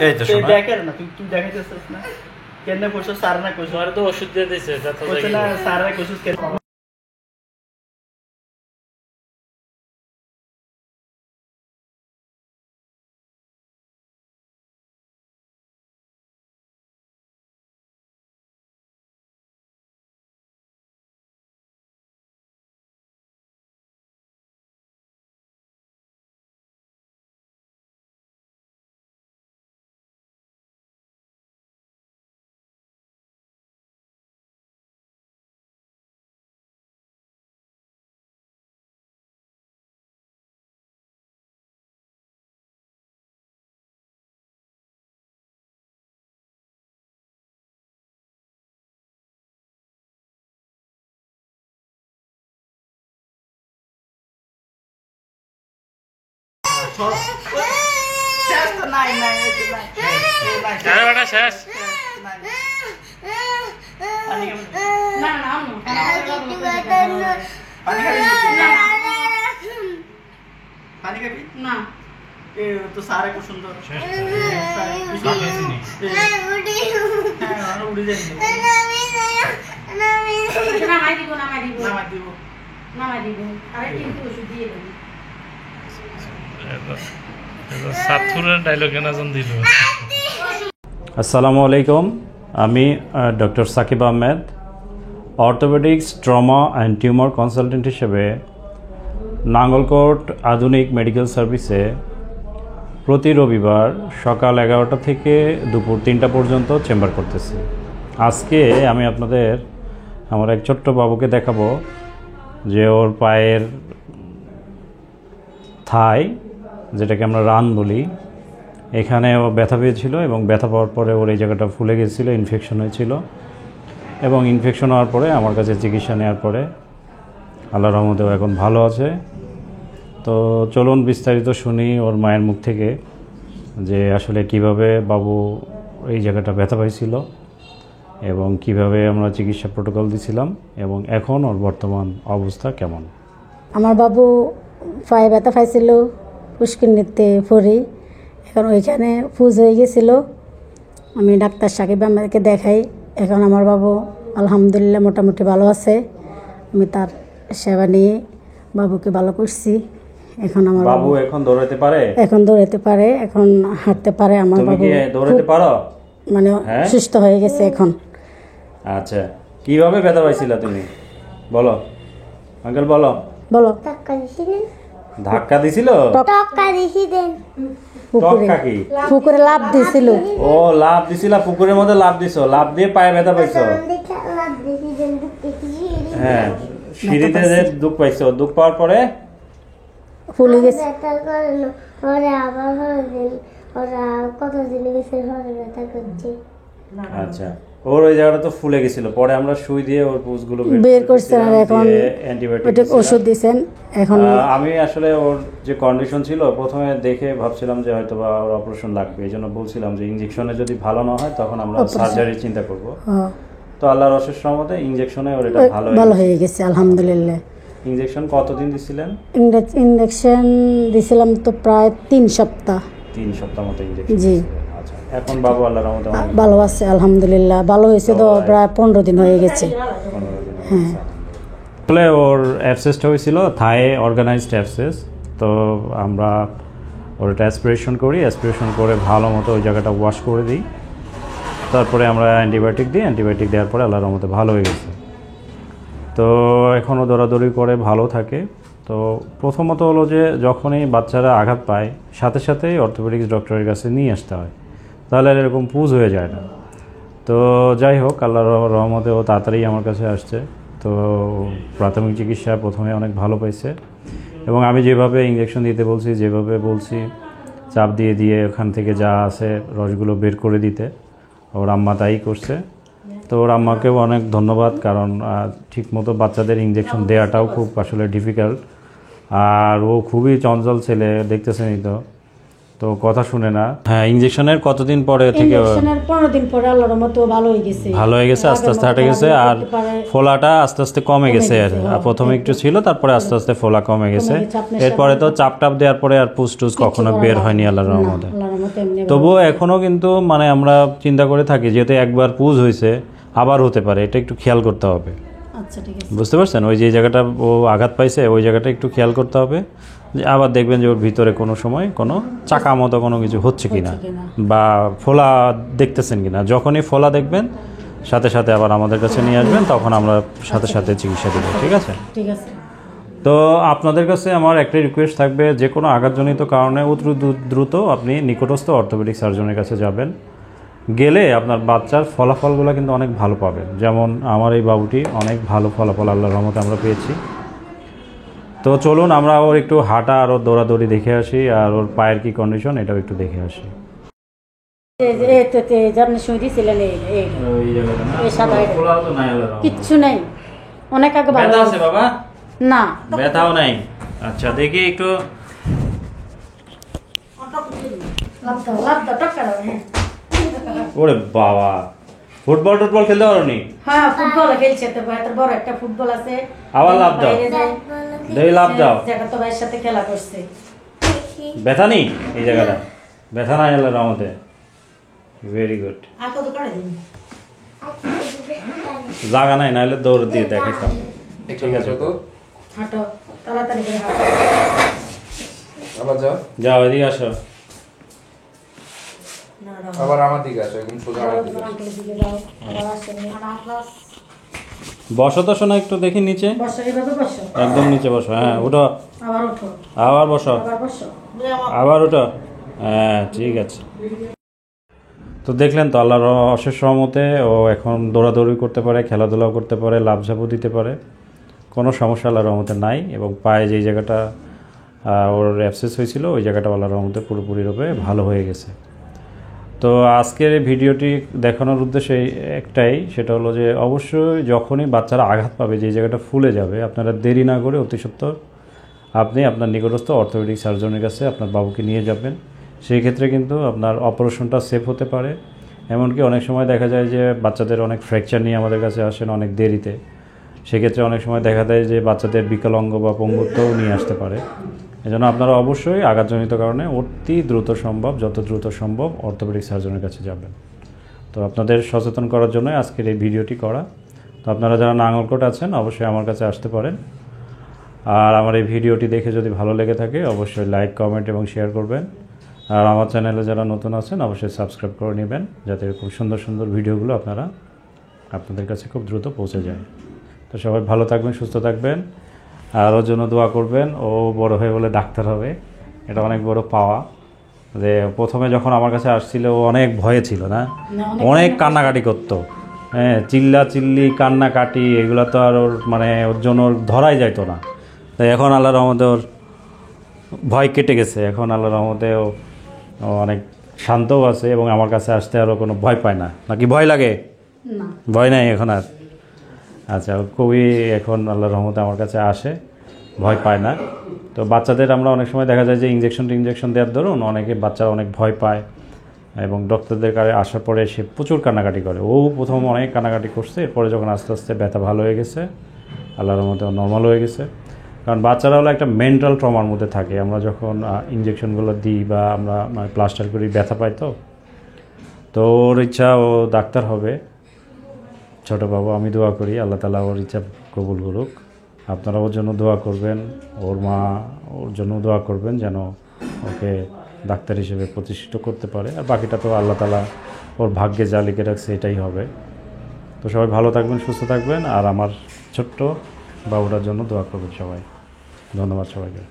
এই তো শোনা দেখেন না, তুই দেখাইতেছিস না কেন করছো? স্যার না করছো? আর তো ওষুধ দিয়ে দিয়েছে না স্যার না করছো কেন? শেষ তো নাই নাই শেষ পানি খাবি না তো সারা খুব সুন্দর উড়ে যাই নামাই দিব নামাই দিব নামাই দিব নামাই দিব আরে কিন্তু ওষুধ দিয়ে দেব সাতপুরের ডায়লগ এনাজন দিল। আসসালামু আলাইকুম, আমি doctor Sakib Ahmed, orthopaedics, trauma and tumour consultant হিসেবে নাঙ্গলকোট আধুনিক মেডিকেল সার্ভিসে প্রতি রবিবার সকাল 11টা থেকে দুপুর 3টা পর্যন্ত চেম্বার করতেছি। আজকে আমি আপনাদের আমার এক ছোট্ট বাবুকে দেখাবো যে ওর পায়ের থাই, যেটাকে আমরা রান বলি, এখানে ও ব্যথা পেয়েছিল এবং ব্যথা পাওয়ার পরে ওর এই জায়গাটা ফুলে গেছিলো, ইনফেকশন হয়েছিল এবং ইনফেকশন হওয়ার পরে আমার কাছে চিকিৎসা নেওয়ার পরে আল্লাহর রহমতেও এখন ভালো আছে। তো চলুন বিস্তারিত শুনি ওর মায়ের মুখ থেকে যে আসলে কিভাবে বাবু এই জায়গাটা ব্যথা পাইছিল এবং কিভাবে আমরা চিকিৎসা প্রোটোকল দিছিলাম এবং এখন ওর বর্তমান অবস্থা কেমন। আমার বাবু পায়ে ব্যথা পাইছিল পুষ্কিনিতে পড়ি, এখন ওইখানে ফুজ হয়ে গেছিল। আমি ডাক্তার সাকিব আহমেদকে দেখাই, এখন আমার বাবু আলহামদুলিল্লাহ মোটামুটি ভালো আছে। আমি তার সেবা নিয়ে বাবুকে ভালো করছি। এখন আমার বাবু এখন দৌড়াতে পারে, এখন দৌড়াতে পারে, এখন হাঁটতে পারে। আমার তুমি বাবু কি দৌড়াতে পারো? মানে হ্যাঁ? সুস্থ হয়ে গেছে এখন। আচ্ছা, কিভাবে ব্যথা পাইছিলা তুমি বলো আঙ্কেল, বলো। বলো। ধাক্কা দিছিল? পুকুরে টক্কা কি? পুকুরে লাফ দিছিল। ও লাভ দিছিলা, পুকুরের মধ্যে লাভ দিছো, লাভ দিয়ে পায়ে ব্যথা পাইছো? হ্যাঁ, সিঁড়িতে যে দুঃখ পাইছো, দুঃখ পাওয়ার পরে ফুলে গেছে। আচ্ছা, ওর ওই জায়গাটা তো ফুলে গেছিল, পরে আমরা সুই দিয়ে ওর পুজগুলো বের করছেন আর এখন অ্যান্টিবায়োটিক ওষুধ দিয়েছেন। এখন আমি আসলে ওর যে কন্ডিশন ছিল প্রথমে দেখে ভাবছিলাম যে হয়তো বা ওর অপারেশন লাগবে, এই জন্য বলছিলাম যে ইঞ্জেকশনে যদি ভালো না হয় তখন আমরা সার্জারি চিন্তা করব। তো আল্লাহর অশেষ রহমতে ইঞ্জেকশনে ওর এটা ভালো হয়ে গেছে আলহামদুলিল্লাহ। ইঞ্জেকশন কতদিন দিছিলেন? ইঞ্জেকশন দিছিলাম তো প্রায় 3 সপ্তাহ। 3 সপ্তাহ মতো ইঞ্জেকশন। জি। আচ্ছা, এখন বাবু আল্লাহর রহমতে ভালো আছে আলহামদুলিল্লাহ। ভালো হয়েছে তো প্রায় 15 দিন হয়ে গেছে। হ্যাঁ, আসলে ওর অ্যাবসেসটা হয়েছিল থায়ে অর্গানাইজড অ্যাবসেস। তো আমরা ওর এটা অ্যাসপিরেশন করি, অ্যাসপিরেশন করে ভালো মতো ওই জায়গাটা ওয়াশ করে দিই, তারপরে আমরা অ্যান্টিবায়োটিক দিই। অ্যান্টিবায়োটিক দেওয়ার পরে আল্লাহর রহমতে ভালো হয়ে গেছে। তো এখনও দৌড়াদৌড়ি করে ভালো থাকে। তো প্রথমত হলো যে যখনই বাচ্চারা আঘাত পায় সাথে সাথেই অর্থোপেডিক্স ডক্টরের কাছে নিয়ে আসতে হয়, তাহলে এরকম পুজ হয়ে যায় না। তো যাই হোক, আল্লাহর রহমতে ও তাড়াতাড়ি আমার কাছে আসছে। তো প্রাথমিক চিকিৎসা প্রথমে অনেক ভালো পাইছে এবং আমি যেভাবে ইঞ্জেকশন দিতে বলছি, যেভাবে বলছি চাপ দিয়ে দিয়ে ওখান থেকে যা আছে রসগুলো বের করে দিতে, ওর আম্মা তাই করছে। তো ওর আম্মাকেও অনেক ধন্যবাদ, কারণ ঠিকমতো বাচ্চাদের ইঞ্জেকশন দেওয়াটাও খুব আসলে ডিফিকাল্ট। আর ও খুবই চঞ্চল ছেলে, দেখতেছেনই তো। তো কথা শুনে না। হ্যাঁ, ইনজেকশনের কতদিন পরে থেকে ইঞ্জেকশনের 15 দিন পরে আল্লাহর রহমতে ও ভালো হয়ে গেছে। ভালো হয়ে গেছে, আস্তে আস্তে হাঁটে গেছে, আর ফোলাটা আস্তে আস্তে কমে গেছে। আর প্রথমে একটু ছিল, তারপরে আস্তে আস্তে ফোলা কমে গেছে। এরপরে তো চাপ টাপ দেওয়ার পরে আর পুস্টুস কখনো বের হয়নি আল্লাহর রহমতে। আল্লাহর রহমতে এমনি তবুও এখনও কিন্তু মানে আমরা চিন্তা করে থাকি, যেহেতু একবার পুজ হয়েছে আবার হতে পারে, এটা একটু খেয়াল করতে হবে। আচ্ছা ঠিক আছে। বুঝতে পারছেন? ওই যে জায়গাটা ও আঘাত পাইছে ওই জায়গাটা একটু খেয়াল করতে হবে, যে আবার দেখবেন যে ওর ভিতরে কোনো সময় কোনো চাকা মতো কোনো কিছু হচ্ছে কিনা বা ফোলা দেখতেছেন কিনা। যখনই ফোলা দেখবেন সাথে সাথে আবার আমাদের কাছে নিয়ে আসবেন, তখন আমরা সাথে সাথে চিকিৎসা দেবো। ঠিক আছে? ঠিক আছে। তো আপনাদের কাছে আমার একটাই রিকোয়েস্ট থাকবে, যে কোনো আঘাতজনিত কারণে অতি দ্রুত আপনি নিকটস্থ অর্থোপেডিক সার্জনের কাছে যাবেন। গেলে আপনার বাচ্চার ফলাফলগুলো কিন্তু অনেক ভালো পাবেন। যেমন আমার এই বাবুটি অনেক ভালো ফলাফল আল্লাহর রহমতে আমরা পেয়েছি। তো চলুন আমরা ওর একটু হাঁটা আর ওর দৌড়াদৌড়ি দেখে আসি, আর ওর পায়ের কি কন্ডিশন এটাও একটু দেখে আসি। যেমন শুয়ে দিয়েছিলেন কিচ্ছু নেই, অনেক আগে ভালো আছে বাবা? না, ব্যথাও নাই। আচ্ছা, দেখি একটু। ওরে বাবা, ফুটবল টুটবল খেলতে পারো নি? হ্যাঁ, ফুটবল খেলছে তো, এত বড় একটা ফুটবল আছে। আবার লাভ দাও, দেই লাভ দাও। যেটা তো ভাইয়ের সাথে খেলা করছে। ব্যথা নেই এই জায়গাটা? ব্যথা নাই আল্লাহর রহমতে। Very good. আর কত করে দিন? জায়গা নাই, নাহলে দৌড় দিয়ে দেখাইতাম। ঠিক আছে, হাঁটো তাড়াতাড়ি করে হাঁটো। আবার যাও, যাও এদিকে আসো। আবার আমার দিকে আসো, একদম সোজা আমার দিকে আসো। আঙ্কেলের দিকে যাও, আবার আসেন। বসো তো শোনা, একটু দেখি নিচে। বসো, এভাবে বসো। একদম নিচে বসো। হ্যাঁ, উঠো। আবার ওঠো, আবার বসো, আবার বসো। আবার উঠো। হ্যাঁ, ঠিক আছে। তো দেখলেন তো আল্লাহর অশেষ রহমতে ও এখন দৌড়াদৌড়ি করতে পারে, খেলাধুলাও করতে পারে, লাফঝাপও দিতে পারে, কোনো সমস্যা আল্লাহর রহমতে নাই। এবং পায়ে যেই জায়গাটা ওর অ্যাবসেস হয়েছিল ওই জায়গাটা আল্লাহর রহমতে পুরোপুরিভাবে ভালো হয়ে গেছে। তো আজকের এই ভিডিওটি দেখানোর উদ্দেশ্য একটাই, সেটা হলো যে অবশ্যই যখনই বাচ্চারা আঘাত পাবে, যে জায়গাটা ফুলে যাবে, আপনারা দেরি না করে অতি সত্বর আপনি আপনার নিকটস্থ অর্থোপেডিক সার্জনের কাছে আপনার বাবুকে নিয়ে যাবেন। সেই ক্ষেত্রে কিন্তু আপনার অপারেশনটা সেফ হতে পারে। এমনকি অনেক সময় দেখা যায় যে বাচ্চাদের অনেক ফ্র্যাকচার নিয়ে আমাদের কাছে আসেন অনেক দেরিতে। সেক্ষেত্রে অনেক সময় দেখা যায় যে বাচ্চাদের বিকলাঙ্গ বা পঙ্গুত্বও নিয়ে আসতে পারে। এজন্য আপনারা অবশ্যই আঘাতজনিত কারণে অতি দ্রুত সম্ভব, যত দ্রুত সম্ভব অর্থোপেডিক সার্জনের কাছে যাবেন। তো আপনাদের সচেতন করার জন্য আজকের এই ভিডিওটি করা। তো আপনারা যারা নাঙ্গলকোট আছেন অবশ্যই আমার কাছে আসতে পারেন। আর আমার এই ভিডিওটি দেখে যদি ভালো লেগে থাকে অবশ্যই লাইক, কমেন্ট এবং শেয়ার করবেন। আর আমার চ্যানেলে যারা নতুন আছেন অবশ্যই সাবস্ক্রাইব করে নেবেন, যাতে খুব সুন্দর সুন্দর ভিডিওগুলো আপনাদের কাছে খুব দ্রুত পৌঁছে যায়। তো সবাই ভালো থাকবেন, সুস্থ থাকবেন, আর ওর জন্য দোয়া করবেন। ও বড় হয়ে বলে ডাক্তার হবে, এটা অনেক বড় পাওয়া। যে প্রথমে যখন আমার কাছে আসছিল ও অনেক ভয়ে ছিল, না অনেক কান্নাকাটি করতো। হ্যাঁ, চিল্লি কান্নাকাটি এগুলো তো আর ওর মানে ওর জন্য ওর ধরাই যাইতো না। তাই এখন আল্লাহর রহমতে ওর ভয় কেটে গেছে। এখন আল্লাহর রহমতে ও অনেক শান্তও আছে এবং আমার কাছে আসতে আরও কোনো ভয় পায় না। নাকি ভয় লাগে? না, ভয় নাই এখন আর। আচ্ছা, খুবই এখন আল্লাহর রহমতে আমার কাছে আসে, ভয় পায় না। তো বাচ্চাদের আমরা অনেক সময় দেখা যায় যে ইঞ্জেকশন দেওয়ার দরুন অনেকে বাচ্চারা অনেক ভয় পায় এবং ডক্টরদের কাছে আসার পরে সে প্রচুর কান্নাকাটি করে। ও প্রথম অনেক কান্নাকাটি করছে, এরপরে যখন আস্তে আস্তে ব্যথা ভালো হয়ে গেছে, আল্লাহর রহমতে নর্মাল হয়ে গেছে। কারণ বাচ্চারা হলো একটা মেন্টাল ট্রমার মধ্যে থাকে। আমরা যখন ইঞ্জেকশনগুলো দিই বা আমরা প্লাস্টার করি ব্যথা পাই, তো ওর ইচ্ছা ও ডাক্তার হবে ছোটো বাবু। আমি দোয়া করি আল্লাহ তাআলা ওর ইচ্ছা কবুল করুক। আপনারা ওর জন্য দোয়া করবেন, ওর মা ওর জন্য দোয়া করবেন যেন ওকে ডাক্তার হিসেবে প্রতিষ্ঠিত করতে পারে। আর বাকিটা তো আল্লাহ তাআলা ওর ভাগ্যে যা লিখে রাখছে এটাই হবে। তো সবাই ভালো থাকবেন, সুস্থ থাকবেন, আর আমার ছোট্ট বাবুটার জন্য দোয়া করবেন সবাই। ধন্যবাদ সবাইকে।